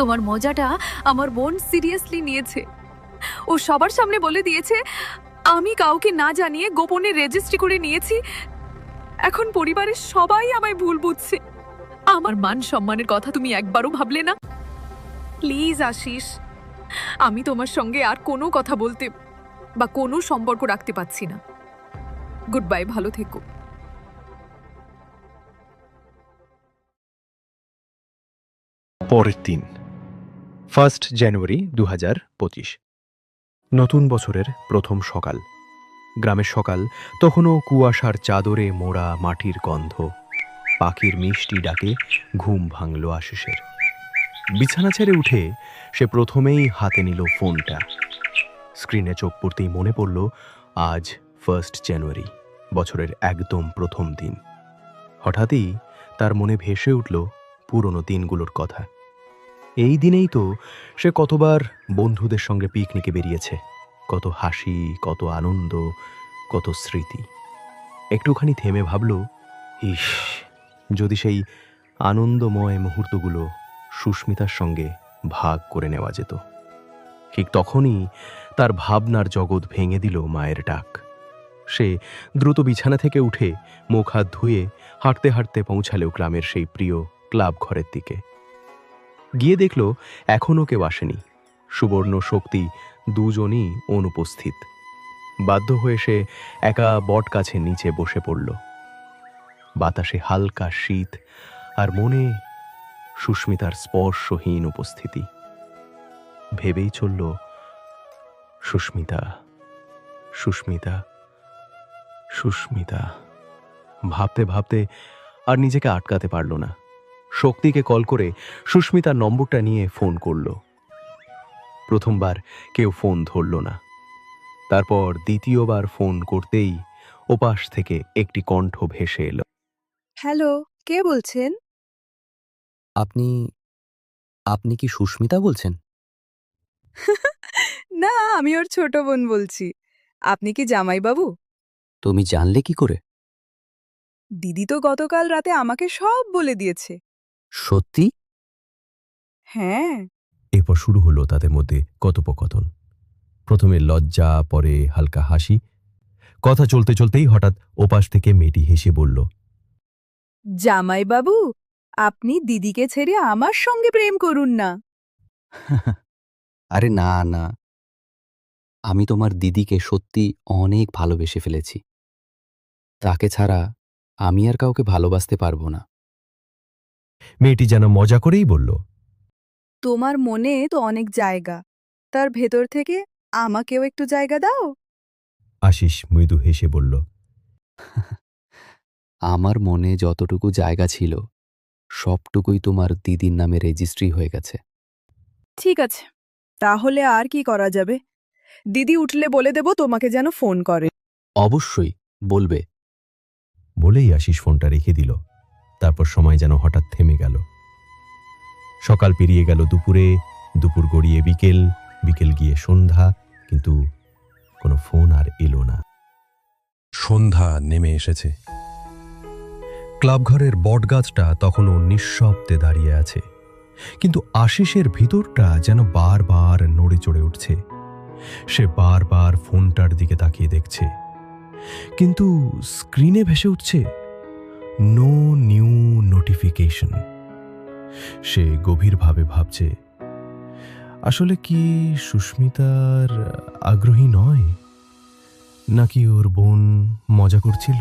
তোমার মজাটা আমার বোন সিরিয়াসলি নিয়েছে। ও সবার সামনে বলে দিয়েছে আমি কাউকে না জানিয়ে গোপনে রেজিস্ট্রি করে নিয়েছি। এখন পরিবারের সবাই আমায় ভুল বুঝছে। আমার মান সম্মানের কথা তুমি একবারও ভাবলে না? প্লিজ আশিস, আমি তোমার সঙ্গে আর কোনো কথা বলতে বা কোনো সম্পর্ক রাখতে পারছি না। গুড বাই, ভালো থেকো। পরের দিন 1 জানুয়ারি 2025। নতুন বছরের প্রথম সকাল। গ্রামের সকাল তখনও কুয়াশার চাদরে মোড়া, মাটির গন্ধ, পাখির মিষ্টি ডাকে ঘুম ভাঙল আশিসের। বিছানা ছেড়ে উঠে সে প্রথমেই হাতে নিল ফোনটা। স্ক্রিনে চোখ পড়তেই মনে পড়ল আজ 1 জানুয়ারি, বছরের একদম প্রথম দিন। হঠাৎই তার মনে ভেসে উঠল পুরনো দিনগুলোর কথা। এই দিনেই তো সে কতবার বন্ধুদের সঙ্গে পিকনিকে বেরিয়েছে, কত হাসি, কত আনন্দ, কত স্মৃতি। একটুখানি থেমে ভাবল, ইস, যদি সেই আনন্দময় মুহূর্তগুলো সুস্মিতার সঙ্গে ভাগ করে নেওয়া যেত। ঠিক তখনই তার ভাবনার জগৎ ভেঙে দিল মায়ের ডাক। সে দ্রুত বিছানা থেকে উঠে মুখ হাত ধুয়ে হাঁটতে হাঁটতে পৌঁছালো গ্রামের সেই প্রিয় ক্লাব ঘরের দিকে। গিয়ে দেখল এখনও কেউ আসেনি। সুবর্ণ, শক্তি দুজনই অনুপস্থিত। বাধ্য হয়ে সে একা বট গাছের নিচে বসে পড়ল। বাতাসে হালকা শীত, আর মনে সুস্মিতার স্পর্শহীন উপস্থিতি। ভেবেই চলল, সুস্মিতা, সুস্মিতা, সুস্মিতা। ভাবতে ভাবতে আর নিজেকে আটকাতে পারল না। শক্তিকে কল করে সুস্মিতার নম্বরটা নিয়ে ফোন করল। প্রথমবার কেউ ফোন ধরল না। তারপর দ্বিতীয়বার ফোন করতেই ওপাশ থেকে একটি কণ্ঠ ভেসে এলো। হ্যালো, কে বলছেন? আপনি আপনি কি সুস্মিতা বলছেন? না, আমি ওর ছোট বোন বলছি। আপনি কি জামাইবাবু? তুমি জানলে কি করে? দিদি তো গতকাল রাতে আমাকে সব বলে দিয়েছে। সত্যি? হ্যাঁ। এরপর শুরু হলো তাদের মধ্যে কথোপকথন। প্রথমে লজ্জা, পরে হালকা হাসি। কথা চলতে চলতেই হঠাৎ ওপাশ থেকে মেয়েটি হেসে বলল, জামাইবাবু, আপনি দিদিকে ছেড়ে আমার সঙ্গে প্রেম করুন না। আরে না না, আমি তোমার দিদিকে সত্যি অনেক ভালোবেসে ফেলেছি। তাকে ছাড়া আমি আর কাউকে ভালোবাসতে পারবো না। মেয়েটি যেন মজা করেই বলল, তোমার মনে তো অনেক জায়গা, তার ভেতর থেকে আমাকেও একটু জায়গা দাও। আশিস মৃদু হেসে বলল, আমার মনে যতটুকু জায়গা ছিল সবটুকুই তোমার দিদির নামে রেজিস্ট্রি হয়ে গেছে। ঠিক আছে, তাহলে আর কি করা যাবে? দিদি উঠলে বলে দেব তোমাকে যেন ফোন করে। অবশ্যই বলবে। বলেই আশিস ফোনটা রেখে দিল। তারপর সময় যেন হঠাৎ থেমে গেল। সকাল পেরিয়ে গেল দুপুরে, দুপুর গড়িয়ে বিকেল, বিকেল গিয়ে সন্ধ্যা, কিন্তু কোনো ফোন আর এলো না। সন্ধ্যা নেমে এসেছে। ক্লাবঘরের বটগাছটা তখনও নিঃশব্দে দাঁড়িয়ে আছে, কিন্তু আশিসের ভিতরটা যেন বারবার নড়ে চড়ে উঠছে। সে বারবার ফোনটার দিকে তাকিয়ে দেখছে, কিন্তু স্ক্রিনে ভেসে উঠছে নো নিউ নোটিফিকেশন। সে গভীরভাবে ভাবছে, আসলে কি সুস্মিতার আগ্রহী নয়, নাকি ওর বোন মজা করছিল?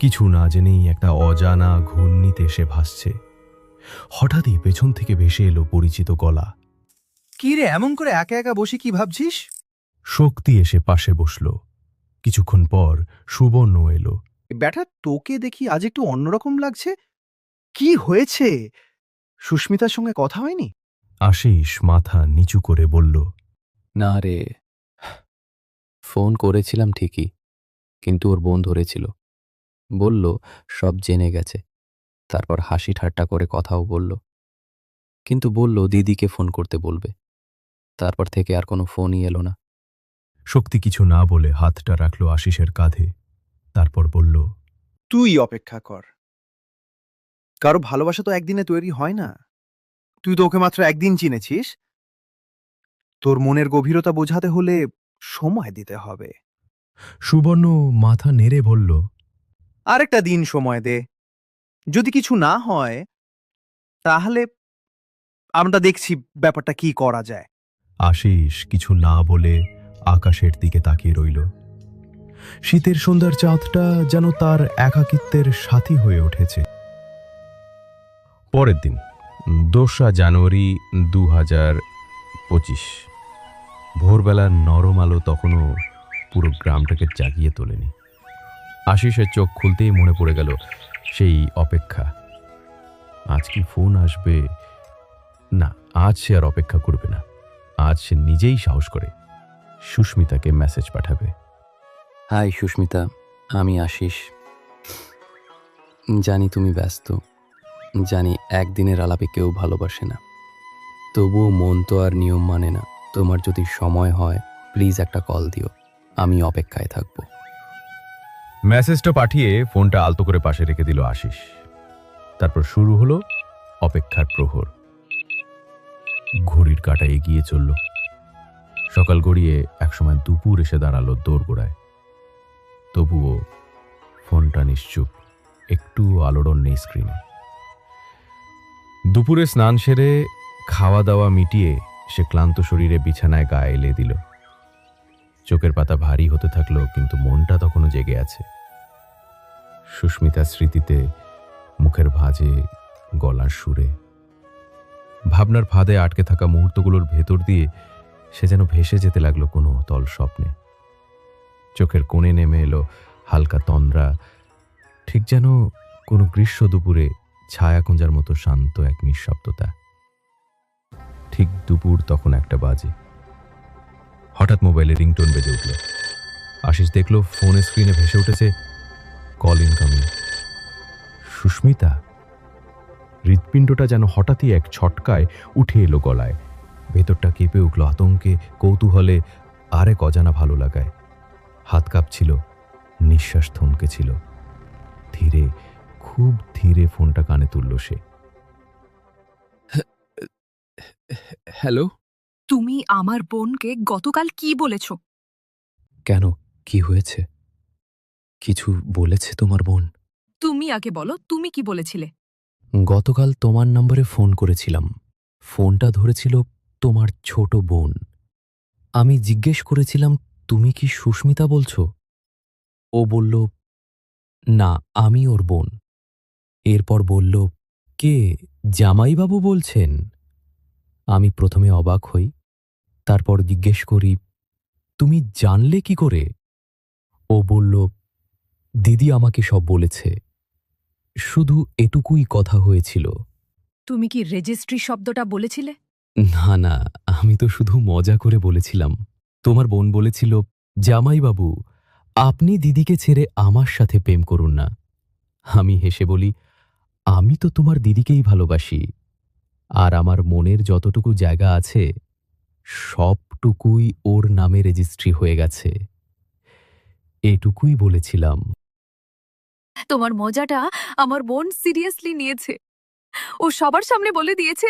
কিছু না জেনেই একটা অজানা ঘূর্ণিতে সে ভাসছে। হঠাৎই পেছন থেকে ভেসে এলো পরিচিত গলা। কি রে, এমন করে একা একা বসে কি ভাবছিস? শক্তি এসে পাশে বসল। কিছুক্ষণ পর সুবর্ণ এলো। ব্যাটা, তোকে দেখি আজ একটু অন্যরকম লাগছে। কি হয়েছে? সুস্মিতার সঙ্গে কথা হয়নি? আশিস মাথা নিচু করে বলল, না রে, ফোন করেছিলাম ঠিকই, কিন্তু ওর বোন ধরেছিল। বলল সব জেনে গেছে। তারপর হাসি ঠাট্টা করে কথাও বলল, কিন্তু বলল দিদিকে ফোন করতে বলবে। তারপর থেকে আর কোনো ফোনই এলো না। শক্তি কিছু না বলে হাতটা রাখল আশিসের কাঁধে। তারপর বলল, তুই অপেক্ষা কর। কারো ভালোবাসা তো একদিনে তৈরি হয় না। তুই তো ওকে মাত্র একদিন চিনেছিস। তোর মনের গভীরতা বোঝাতে হলে সময় দিতে হবে। সুবর্ণ মাথা নেড়ে বলল, আরেকটা দিন সময় দে। যদি কিছু না হয় তাহলে আমরা দেখছি ব্যাপারটা কি করা যায়। আশিস কিছু না বলে আকাশের দিকে তাকিয়ে রইল। শীতের সন্ধ্যার চাঁদটা যেন তার একাকিত্বের সাথী হয়ে উঠেছে। পরের দিন 2 জানুয়ারি 2025। ভোরবেলার নরম আলো তখনও পুরো গ্রামটাকে জাগিয়ে তোলেনি। আশিসের চোখ খুলতেই মনে পড়ে গেল সেই অপেক্ষা। আজ কি ফোন আসবে? না, আজ সে আর অপেক্ষা করবে না। আজ সে নিজেই সাহস করে সুস্মিতাকে মেসেজ পাঠাবে। হাই সুস্মিতা, আমি আশিস। জানি তুমি ব্যস্ত, জানি একদিনের আলাপে কেউ ভালোবাসে না, তবুও মন তো আর নিয়ম মানে না। তোমার যদি সময় হয় প্লিজ একটা কল দিও, আমি অপেক্ষায় থাকবো। মেসেজটা পাঠিয়ে ফোনটা আলতো করে পাশে রেখে দিল আশিস। তারপর শুরু হলো অপেক্ষার প্রহর। ঘড়ির কাঁটা এগিয়ে চলল। সকাল গড়িয়ে একসময় দুপুর এসে দাঁড়ালো দোরগোড়ায়। তবুও ফোনটা নিশ্চুপ, একটু আলোড়ন নেই স্ক্রিনে। দুপুরে স্নান সেরে খাওয়া দাওয়া মিটিয়ে সে ক্লান্ত শরীরে বিছানায় গা এলে দিল। চোখের পাতা ভারী হতে থাকলো, কিন্তু মনটা তখনও জেগে আছে। সুস্মিতার স্মৃতিতে, মুখের ভাঁজে, গলার সুরে। ভাবনার ফাঁদে আটকে থাকা মুহূর্তগুলোর ভেতর দিয়ে সে যেন ভেসে যেতে লাগলো কোনো তল স্বপ্নে। চোখের কোণে নেমে এলো হালকা তন্দ্রা, ঠিক যেন কোনো গ্রীষ্ম দুপুরে ছায়া খোঁজার মতো শান্ত এক নিঃশব্দতা। ঠিক দুপুর তখন 1টা বাজে। হঠাৎ মোবাইলে রিংটোন বেজে উঠল। আশিস দেখল ফোনের স্ক্রিনে ভেসে উঠেছে কল ইনকামিং। সুস্মিতা। হৃৎপিণ্ডটা যেন হঠাৎই এক ছটকায় উঠে এলো গলায়। ভেতরটা কেঁপে উঠল আতঙ্কে, কৌতূহলে, আরেক অজানা ভালো লাগায়। হাত কাঁপছিল, নিঃশ্বাস থমকে ছিল। ধীরে, খুব ধীরে ফোনটা কানে তুলল সে। হ্যালো। তুমি আমার বোনকে গতকাল কি বলেছ? কেন, কি হয়েছে? কিছু বলেছে তোমার বোন? তুমি আগে বলো, তুমি কি বলেছিলে? গতকাল তোমার নম্বরে ফোন করেছিলাম। ফোনটা ধরেছিল তোমার ছোট বোন। আমি জিজ্ঞেস করেছিলাম তুমি কি সুস্মিতা বলছো? ও বলল না, আমি ওর বোন। এরপর বলল, কে, জামাইবাবু বলছেন? আমি প্রথমে অবাক হই, তারপর জিজ্ঞেস করি, তুমি জানলে কি করে? ও বলল, দিদি আমাকে সব বলেছে। শুধু এটুকুই কথা হয়েছিল। তুমি কি রেজিস্ট্রি শব্দটা বলেছিলে? না না, আমি তো শুধু মজা করে বলেছিলাম। তোমার বোন বলেছিল, জামাইবাবু আপনি দিদিকে ছেড়ে আমার সাথে প্রেম করুন না। আমি হেসে বলি, আমি তো তোমার দিদিকেই ভালোবাসি, আর আমার মনের যতটুকু জায়গা আছে সবটুকুই ওর নামে রেজিস্ট্রি হয়ে গেছে। এটুকুই বলেছিলাম। তোমার মজাটা আমার বোন সিরিয়াসলি নিয়েছে। ও সবার সামনে বলে দিয়েছে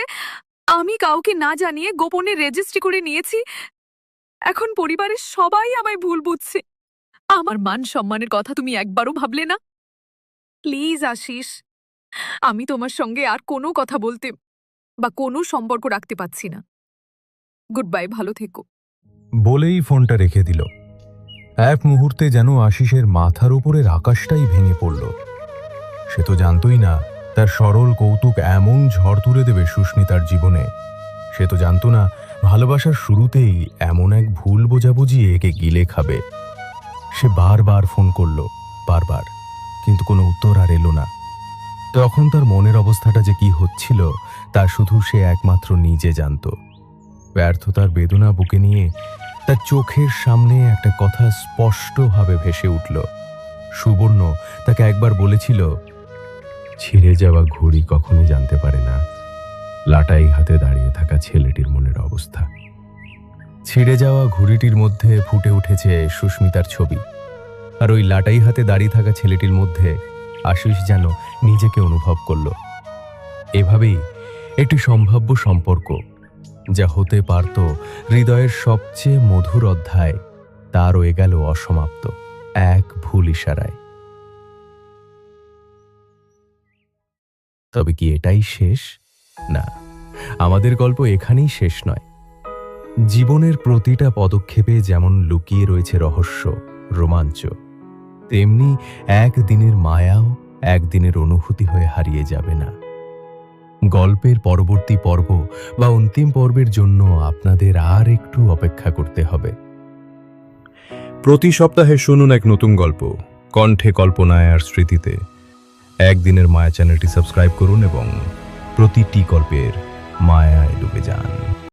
আমি কাউকে না জানিয়ে গোপনে রেজিস্ট্রি করে নিয়েছি। এখন পরিবারের সবাই আমায় ভুল বুঝছে। আমার মান সম্মানের কথা তুমি একবারও ভাবলে না? প্লিজ আশিস, আমি তোমার সঙ্গে আর কোনো কথা বলতে বা কোনো সম্পর্ক রাখতে পারছি না। গুড বাই, ভালো থেকো। বলেই ফোনটা রেখে দিল। এক মুহূর্তে যেন আশিসের মাথার উপরের আকাশটাই ভেঙে পড়ল। সে তো জানতই না তার সরল কৌতুক এমন ঝড় তুলে দেবে সুস্মিতার জীবনে। সে তো জানত না ভালোবাসার শুরুতেই এমন এক ভুল বোঝাবুঝি একে গিলে খাবে। সে বারবার ফোন করল, বারবার, কিন্তু কোনো উত্তর আর এলো না। তখন তার মনের অবস্থাটা যে কি হচ্ছিল তা শুধু সে একমাত্র নিজে জানত। ব্যর্থতার বেদনা বুকে নিয়ে তার চোখের সামনে একটা কথা স্পষ্টভাবে ভেসে উঠল। সুবর্ণ তাকে একবার বলেছিল, ছিঁড়ে যাওয়া ঘড়ি কখনোই জানতে পারে না লাটাই হাতে দাঁড়িয়ে থাকা ছেলেটির মনের অবস্থা। ছিঁড়ে যাওয়া ঘড়িটির মধ্যে ফুটে উঠেছে সুস্মিতার ছবি, আর ওই লাটাই হাতে দাঁড়িয়ে থাকা ছেলেটির মধ্যে আশিস যেন নিজেকে অনুভব করল। এভাবেই একটি সম্ভাব্য সম্পর্ক, যা হতে পারত হৃদয়ের সবচেয়ে মধুর অধ্যায়, তা রয়ে গেল অসমাপ্ত এক ভুল ইশারায়। তবে কি এটাই শেষ? না, আমাদের গল্প এখানেই শেষ নয়। জীবনের প্রতিটা পদক্ষেপে যেমন লুকিয়ে রয়েছে রহস্য, রোমাঞ্চ, তেমনি একদিনের মায়াও একদিনের অনুভূতি হয়ে হারিয়ে যাবে না। গল্পের পরবর্তী পর্ব বা অন্তিম পর্বের জন্য আপনাদের আর একটু অপেক্ষা করতে হবে। প্রতি সপ্তাহে শুনুন এক নতুন গল্প, কণ্ঠে কল্পনায় আর স্মৃতিতে। একদিনের মায়া চ্যানেলটি সাবস্ক্রাইব করুন এবং প্রতিটি গল্পের মায়ায় ডুবে যান।